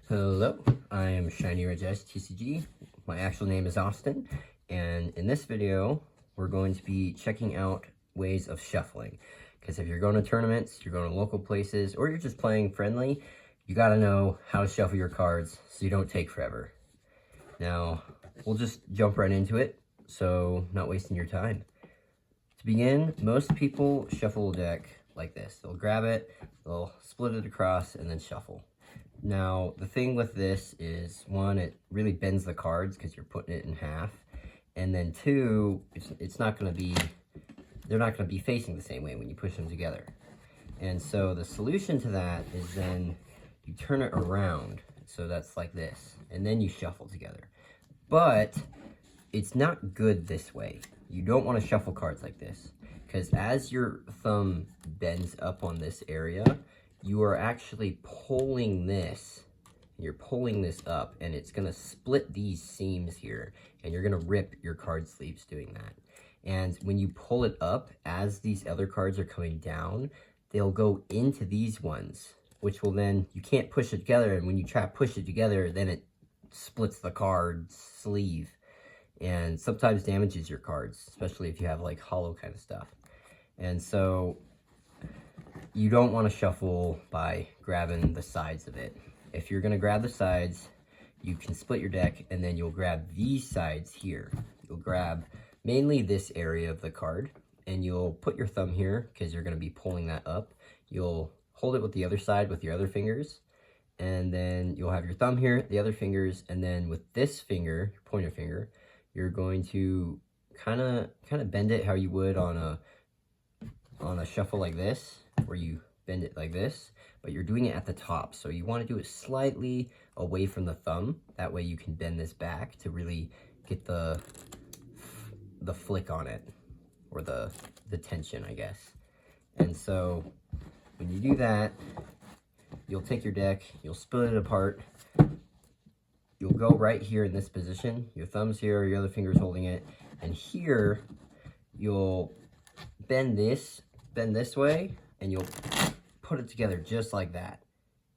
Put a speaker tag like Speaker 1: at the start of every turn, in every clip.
Speaker 1: Hello, I am Shiny Red Jazz TCG. My actual name is Austin, and in this video, we're going to be checking out ways of shuffling. Because if you're going to tournaments, you're going to local places, or you're just playing friendly, you gotta know how to shuffle your cards so you don't take forever. Now, we'll just jump right into it, so not wasting your time. To begin, most people shuffle a deck like this. They'll grab it, they'll split it across, and then shuffle. Now, the thing with this is, one, it really bends the cards because you're putting it in half. And then two, it's not going to be, they're not going to be facing the same way when you push them together. And so the solution to that is then you turn it around. So that's like this. And then you shuffle together. But it's not good this way. You don't want to shuffle cards like this. Because as your thumb bends up on this area, you are actually pulling this, you're pulling this up, and it's going to split these seams here, and you're going to rip your card sleeves doing that. And when you pull it up, as these other cards are coming down, they'll go into these ones, which will then, you can't push it together, and when you try to push it together, then it splits the card sleeve, and sometimes damages your cards, especially if you have like hollow kind of stuff. And so you don't want to shuffle by grabbing the sides of it. If you're going to grab the sides, you can split your deck, and then you'll grab these sides here. You'll grab mainly this area of the card, and you'll put your thumb here because you're going to be pulling that up. You'll hold it with the other side with your other fingers, and then you'll have your thumb here, the other fingers, and then with this finger, your pointer finger, you're going to kind of bend it how you would on a shuffle like this, where you bend it like this, but you're doing it at the top. So you want to do it slightly away from the thumb. That way you can bend this back to really get the flick on it, or the tension, I guess. And so when you do that, you'll take your deck, you'll split it apart. You'll go right here in this position. Your thumb's here, your other finger's holding it. And here, you'll bend this way, and you'll put it together just like that.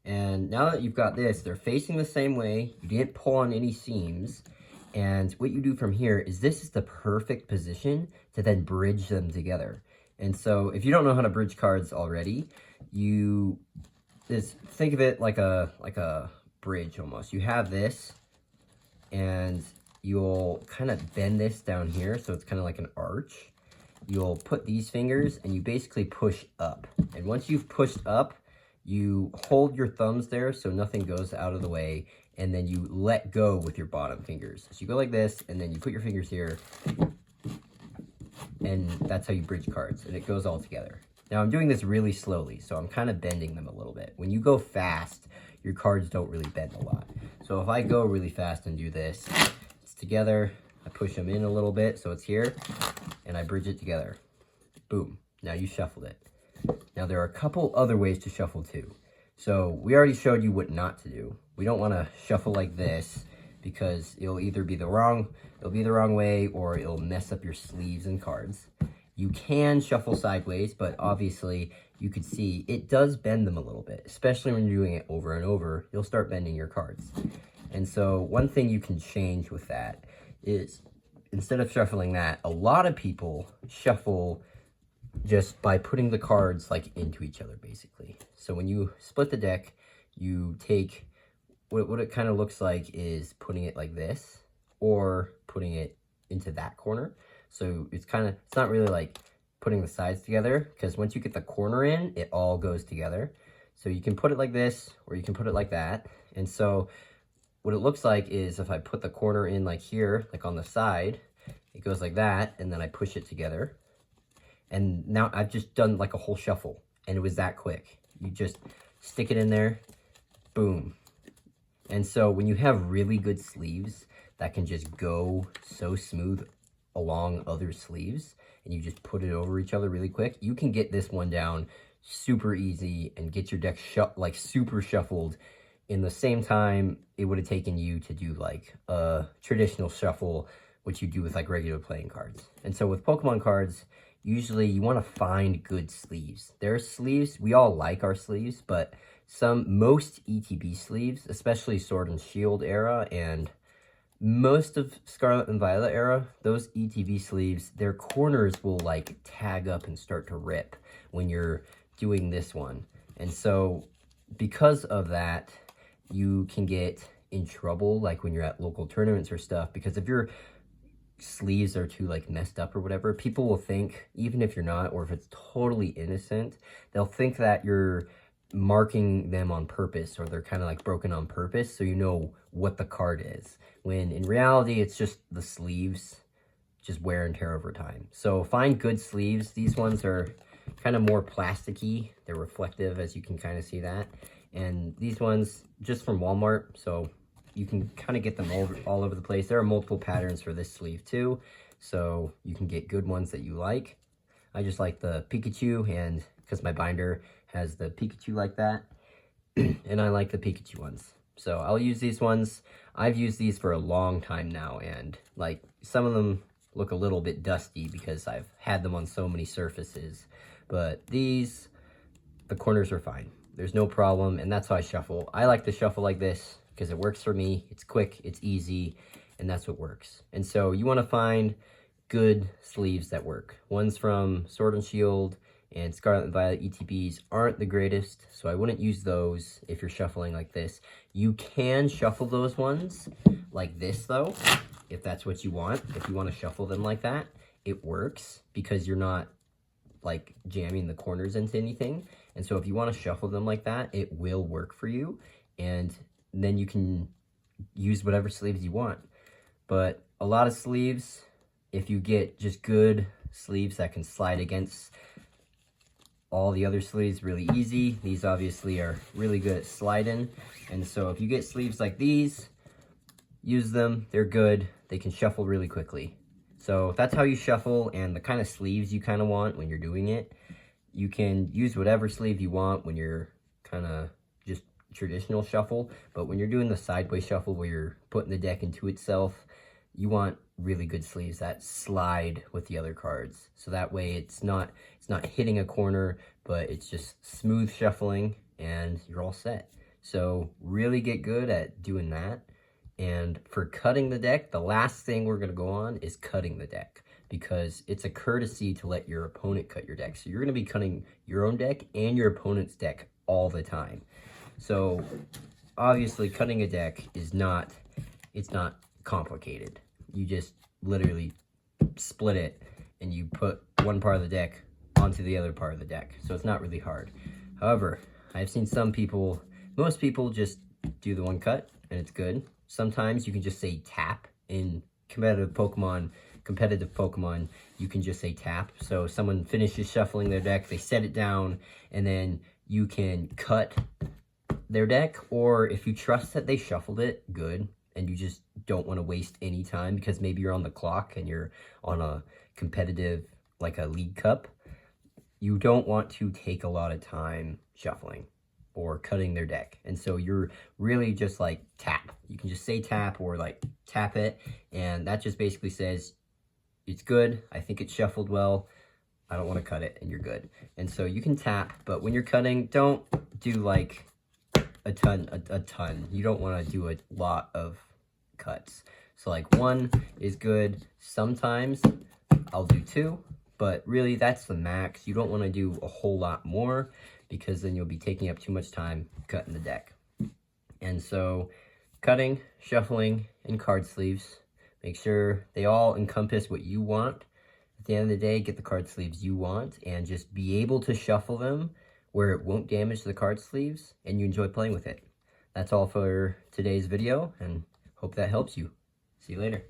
Speaker 1: And now that you've got this, they're facing the same way. You didn't pull on any seams. And what you do from here is, this is the perfect position to then bridge them together. And so if you don't know how to bridge cards already, you just think of it like a bridge almost. You have this, and you'll kind of bend this down here, so it's kind of like an arch. You'll put these fingers, and you basically push up. And once you've pushed up, you hold your thumbs there so nothing goes out of the way, and then you let go with your bottom fingers. So you go like this, and then you put your fingers here, and that's how you bridge cards, and it goes all together. Now I'm doing this really slowly, so I'm kind of bending them a little bit. When you go fast, your cards don't really bend a lot. So if I go really fast and do this, it's together, I push them in a little bit so it's here, and I bridge it together. Boom. Now you shuffled it. Now there are a couple other ways to shuffle too. So we already showed you what not to do. We don't want to shuffle like this, because it'll either be the wrong way, or it'll mess up your sleeves and cards. You can shuffle sideways, but obviously you could see it does bend them a little bit, especially when you're doing it over and over. You'll start bending your cards. And so one thing you can change with that is, instead of shuffling that, a lot of people shuffle just by putting the cards like into each other, basically. So when you split the deck, you take what it kind of looks like is putting it like this, or putting it into that corner. So it's not really like putting the sides together, because once you get the corner in, it all goes together. So you can put it like this, or you can put it like that. And so what it looks like is, if I put the corner in like here, like on the side, it goes like that, and then I push it together. And now I've just done like a whole shuffle, and it was that quick. You just stick it in there, boom. And so when you have really good sleeves that can just go so smooth along other sleeves, and you just put it over each other really quick, you can get this one down super easy and get your deck like super shuffled in the same time it would have taken you to do like a traditional shuffle, which you do with like regular playing cards. And so with Pokemon cards, usually you want to find good sleeves. There are sleeves, we all like our sleeves, but Most ETB sleeves, especially Sword and Shield era and most of Scarlet and Violet era, those ETB sleeves, their corners will like tag up and start to rip when you're doing this one. And so because of that, you can get in trouble like when you're at local tournaments or stuff, because if your sleeves are too like messed up or whatever, people will think, even if you're not, or if it's totally innocent, they'll think that you're marking them on purpose, or they're kind of like broken on purpose, so you know what the card is, when in reality it's just the sleeves just wear and tear over time. So find good sleeves. These ones are kind of more plasticky, they're reflective, as you can kind of see that, and these ones just from Walmart, so you can kind of get them all over the place. There are multiple patterns for this sleeve too, so you can get good ones that you like. I just like the Pikachu, and because my binder has the Pikachu like that, and I like the Pikachu ones. So I'll use these ones. I've used these for a long time now, and like some of them look a little bit dusty because I've had them on so many surfaces. But these, the corners are fine. There's no problem, and that's how I shuffle. I like to shuffle like this because it works for me. It's quick, it's easy, and that's what works. And so you want to find good sleeves that work. Ones from Sword and Shield and Scarlet and Violet ETBs aren't the greatest, so I wouldn't use those if you're shuffling like this. You can shuffle those ones like this though, if that's what you want. If you want to shuffle them like that, it works because you're not like jamming the corners into anything. And so if you want to shuffle them like that, it will work for you, and then you can use whatever sleeves you want. But a lot of sleeves, if you get just good sleeves that can slide against all the other sleeves really easy, these obviously are really good at sliding. And so if you get sleeves like these, use them, they're good, they can shuffle really quickly. So that's how you shuffle, and the kind of sleeves you kind of want when you're doing it. You can use whatever sleeve you want when you're kind of just traditional shuffle, but when you're doing the sideways shuffle where you're putting the deck into itself, you want really good sleeves that slide with the other cards. So that way it's not hitting a corner, but it's just smooth shuffling and you're all set. So really get good at doing that. And for cutting the deck, the last thing we're going to go on is cutting the deck, because it's a courtesy to let your opponent cut your deck. So you're going to be cutting your own deck and your opponent's deck all the time. So obviously cutting a deck is not complicated. You just literally split it and you put one part of the deck onto the other part of the deck. So it's not really hard. However, I've seen most people just do the one cut and it's good. Sometimes you can just say tap. In competitive Pokemon, you can just say tap. So someone finishes shuffling their deck, they set it down, and then you can cut their deck. Or if you trust that they shuffled it good, and you just don't want to waste any time because maybe you're on the clock and you're on a competitive, like a League Cup, you don't want to take a lot of time shuffling or cutting their deck. And so you're really just like tap. You can just say tap or like tap it, and that just basically says it's good, I think it's shuffled well, I don't want to cut it, and you're good. And so you can tap, but when you're cutting, don't do like a ton. You don't want to do a lot of cuts. So like one is good. Sometimes I'll do two, but really that's the max. You don't want to do a whole lot more because then you'll be taking up too much time cutting the deck. And so cutting, shuffling, and card sleeves, make sure they all encompass what you want. At the end of the day, get the card sleeves you want and just be able to shuffle them where it won't damage the card sleeves and you enjoy playing with it. That's all for today's video, and hope that helps you. See you later.